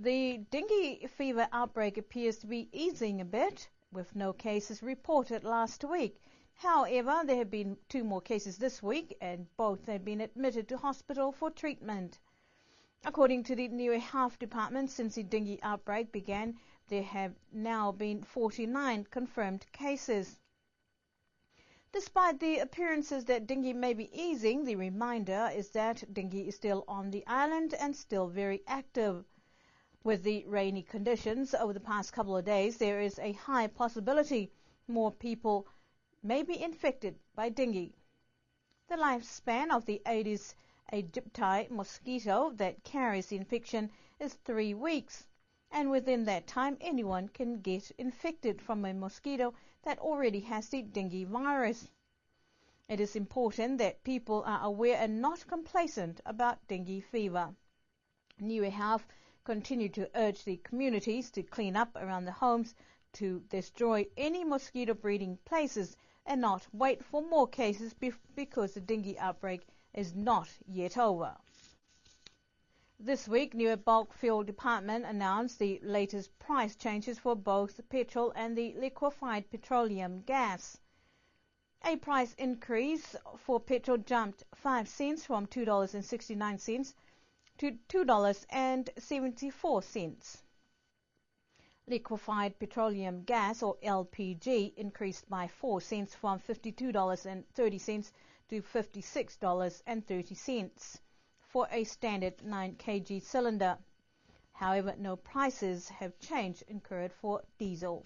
The dengue fever outbreak appears to be easing a bit, with no cases reported last week. However, there have been 2 more cases this week, and both have been admitted to hospital for treatment. According to the Niue Health Department, since the dengue outbreak began, there have now been 49 confirmed cases. Despite the appearances that dengue may be easing, the reminder is that dengue is still on the island and still very active. With the rainy conditions over the past couple of days, there is a high possibility more people may be infected by dengue. The lifespan of the Aedes aegypti mosquito that carries the infection is 3 weeks, and within that time anyone can get infected from a mosquito that already has the dengue virus. It is important that people are aware and not complacent about dengue fever. Niue Health continue to urge the communities to clean up around the homes, to destroy any mosquito breeding places, and not wait for more cases because the dengue outbreak is not yet over. This week, Niue Bulk Fuel Department announced the latest price changes for both petrol and the liquefied petroleum gas. A price increase for petrol jumped 5 cents from $2.69 to $2.74. Liquefied petroleum gas, or LPG, increased by 4 cents from $52.30 to $56.30 for a standard 9 kg cylinder. However, no prices have changed incurred for diesel.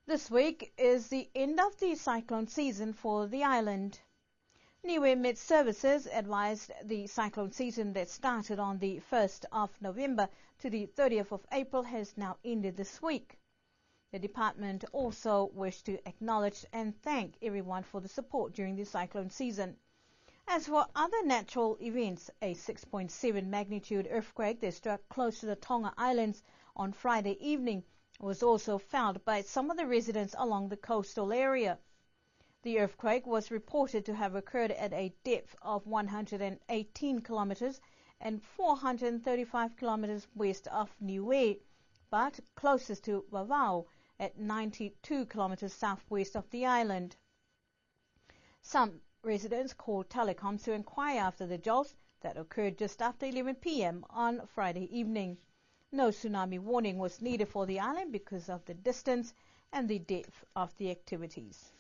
This week is the end of the cyclone season for the island. Niue Met Services advised the cyclone season that started on the 1st of November to the 30th of April has now ended this week. The department also wished to acknowledge and thank everyone for the support during the cyclone season. As for other natural events, a 6.7 magnitude earthquake that struck close to the Tonga Islands on Friday evening was also felt by some of the residents along the coastal area. The earthquake was reported to have occurred at a depth of 118 kilometers and 435 kilometers west of Niue, but closest to Vavau at 92 kilometers southwest of the island. Some residents called telecoms to inquire after the jolts that occurred just after 11 p.m. on Friday evening. No tsunami warning was needed for the island because of the distance and the depth of the activities.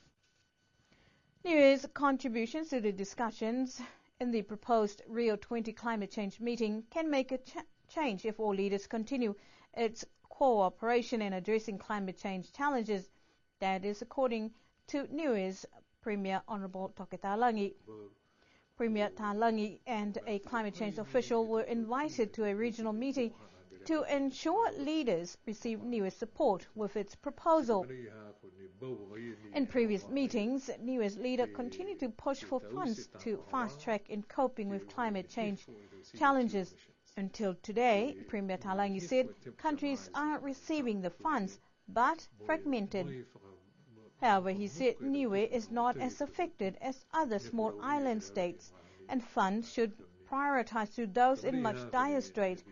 Niue's contributions to the discussions in the proposed Rio 20 climate change meeting can make a change if all leaders continue its cooperation in addressing climate change challenges. That is according to Niue's Premier Honourable Toke Talangi. Premier Talangi and a climate change official were invited to a regional meeting to ensure leaders receive Niue's support with its proposal. In previous meetings, Niue's leader continued to push for funds to fast-track in coping with climate change challenges. Until today, Premier Talangi said countries are receiving the funds, but fragmented. However, he said Niue is not as affected as other small island states, and funds should prioritize to those in much dire strait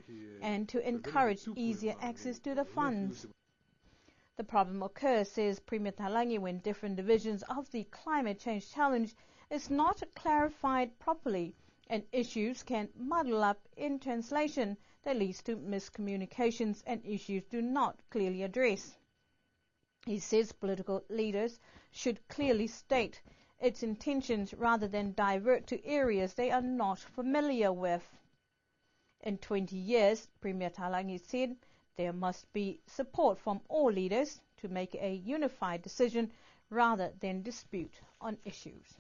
and to encourage easier access to the funds. The problem occurs, says Premier Talangi, when different divisions of the climate change challenge is not clarified properly, and issues can muddle up in translation that leads to miscommunications and issues do not clearly address. He says political leaders should clearly state its intentions rather than divert to areas they are not familiar with. In 20 years, Premier Talangi said there must be support from all leaders to make a unified decision rather than dispute on issues.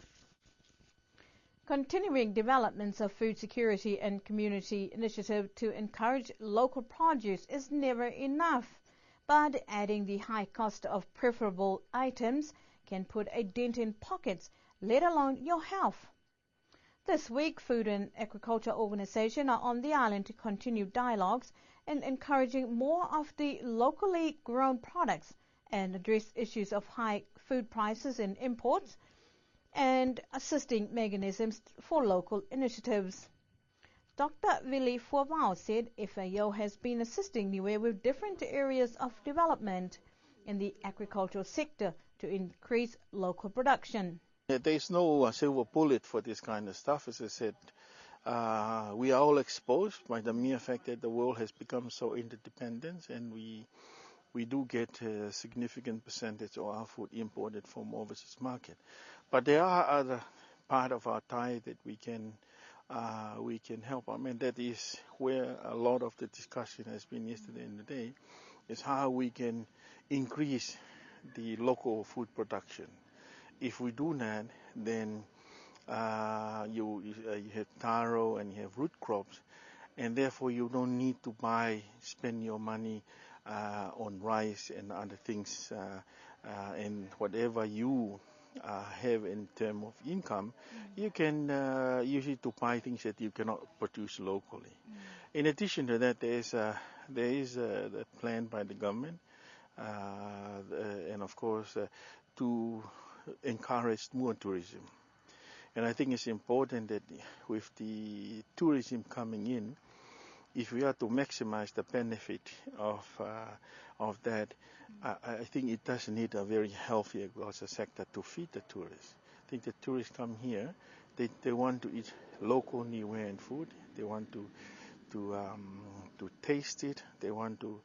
Continuing developments of food security and community initiative to encourage local produce is never enough, but adding the high cost of preferable items can put a dent in pockets, let alone your health. This week, Food and Agriculture Organization are on the island to continue dialogues and encouraging more of the locally grown products and address issues of high food prices and imports and assisting mechanisms for local initiatives. Dr. Willie Forwau said FAO has been assisting Niue with different areas of development in the agricultural sector to increase local production. There is no silver bullet for this kind of stuff. As I said, we are all exposed by the mere fact that the world has become so interdependent, and we do get a significant percentage of our food imported from overseas market. But there are other part of our tie that we can help. I mean, that is where a lot of the discussion has been yesterday and today, is how we can increase the local food production. If we do that, then you have taro and you have root crops, and therefore you don't need to spend your money on rice and other things, and whatever you have in terms of income, you can use it to buy things that you cannot produce locally. In addition to that, there is a plan by the government, and of course to encourage more tourism. And I think it's important that with the tourism coming in, if we are to maximize the benefit of that, I think it does need a very healthy agriculture sector to feed the tourists. I think the tourists come here, they want to eat local Niuean food, they want to taste it, they want to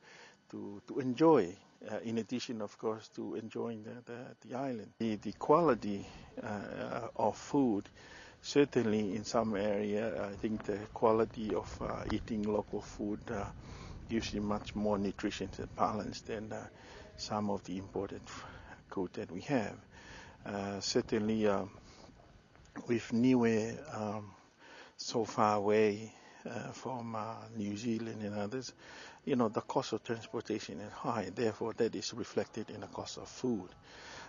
enjoy, in addition, of course, to enjoying the island. The quality of food, certainly in some area, I think the quality of eating local food gives you much more nutrition and balance than some of the imported food that we have. Certainly, with Niue so far away from New Zealand and others, the cost of transportation is high. Therefore, that is reflected in the cost of food.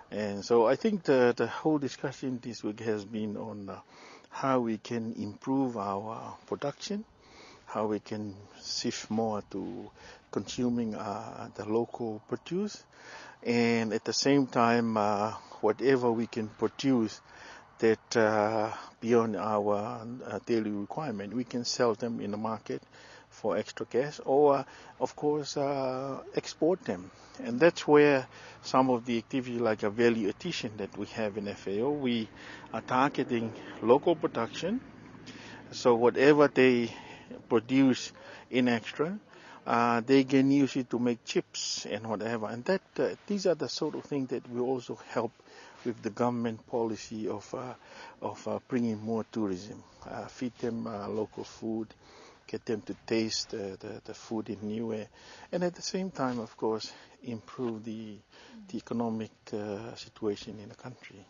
And so I think the whole discussion this week has been on how we can improve our production, how we can shift more to consuming the local produce, and at the same time, whatever we can produce that beyond our daily requirement, we can sell them in the market for extra cash, or of course export them. And that's where some of the activity like a value addition that we have in FAO, we are targeting local production. So whatever they produce in extra, they can use it to make chips and whatever. And that these are the sort of things that will also help with the government policy of bringing more tourism, feed them local food, get them to taste the food in Niue, and at the same time, of course, improve the economic situation in the country.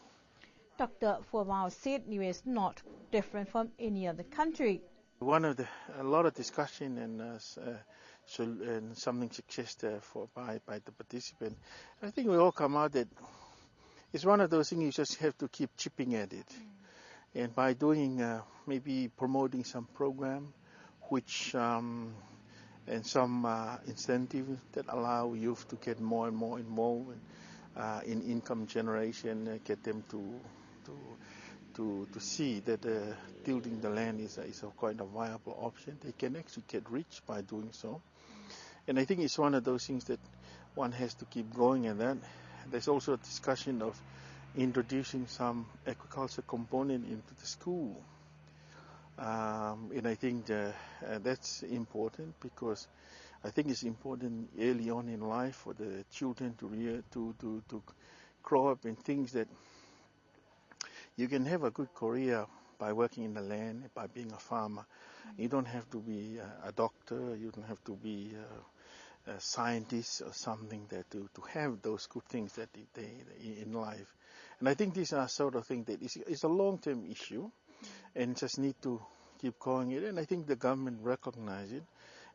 Dr. Forwau said Niue is not different from any other country. A lot of discussion and something suggested by the participant. I think we all come out that it's one of those things you just have to keep chipping at it, and by doing maybe promoting some program, which and some incentives that allow youth to get more and more involved in income generation, get them to see that tilling the land is a quite a viable option. They can actually get rich by doing so. And I think it's one of those things that one has to keep going at that. There's also a discussion of introducing some agriculture component into the school. And I think that's important, because I think it's important early on in life for the children to grow up in things that you can have a good career by working in the land, by being a farmer. You don't have to be a doctor, you don't have to be a scientist or something that to have those good things that they in life. And I think these are sort of things that is a long-term issue, and just need to keep going it. And I think the government recognize it.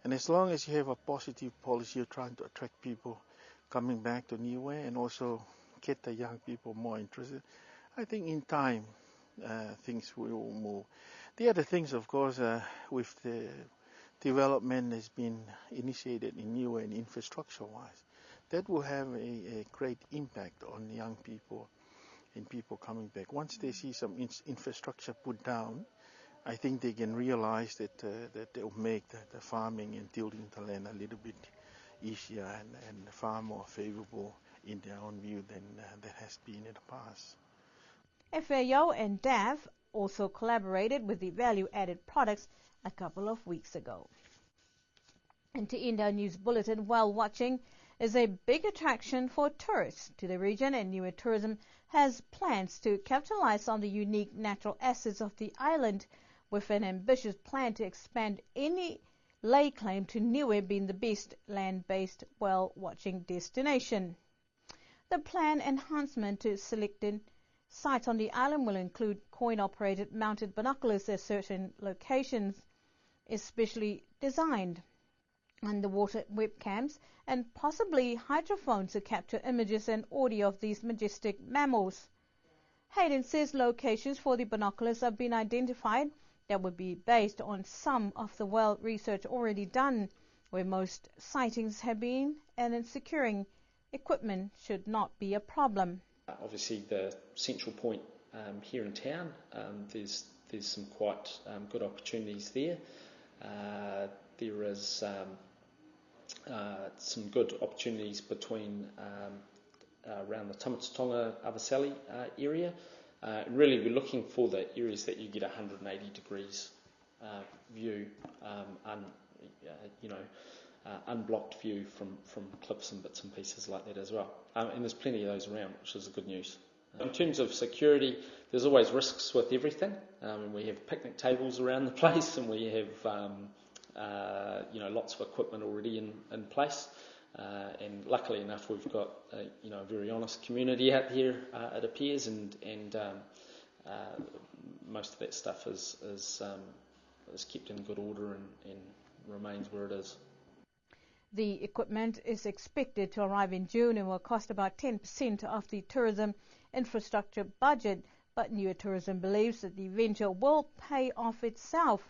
And as long as you have a positive policy, you're trying to attract people coming back to Niue and also get the young people more interested, I think in time things will move. The other things, of course, with the development has been initiated in Niue and infrastructure-wise, that will have a great impact on young people and people coming back. Once they see some infrastructure put down, I think they can realize that that they'll make the farming and tilling the land a little bit easier and far more favorable in their own view than that has been in the past. FAO and DAF also collaborated with the value-added products a couple of weeks ago. And to end our news bulletin, whale watching is a big attraction for tourists to the region, and Niue Tourism has plans to capitalize on the unique natural assets of the island with an ambitious plan to expand any lay claim to Niue being the best land-based whale watching destination. The planned enhancement to selected sites on the island will include coin-operated mounted binoculars at certain locations, especially designed underwater webcams, and possibly hydrophones to capture images and audio of these majestic mammals. Hayden says locations for the binoculars have been identified that would be based on some of the whale research already done, where most sightings have been, and in securing equipment should not be a problem. Obviously, the central point here in town, there's some quite good opportunities there. There is some good opportunities between around the Tamatonga Avasali area. Really, we're looking for the areas that you get 180 degrees view, unblocked view from cliffs and bits and pieces like that as well. And there's plenty of those around, which is good news. In terms of security, there's always risks with everything. We have picnic tables around the place, and we have lots of equipment already in place. And luckily enough, we've got a very honest community out here, it appears, and most of that stuff is kept in good order and remains where it is. The equipment is expected to arrive in June and will cost about 10% of the tourism infrastructure budget, but Niue Tourism believes that the venture will pay off itself,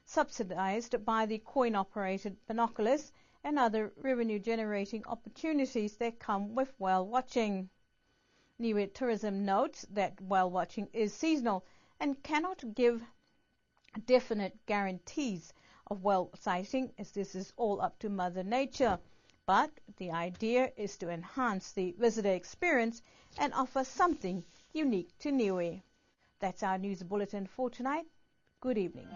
subsidized by the coin-operated binoculars and other revenue-generating opportunities that come with whale watching. Niue Tourism notes that whale watching is seasonal and cannot give definite guarantees of whale sighting, as this is all up to Mother Nature. But the idea is to enhance the visitor experience and offer something unique to Niue. That's our news bulletin for tonight. Good evening.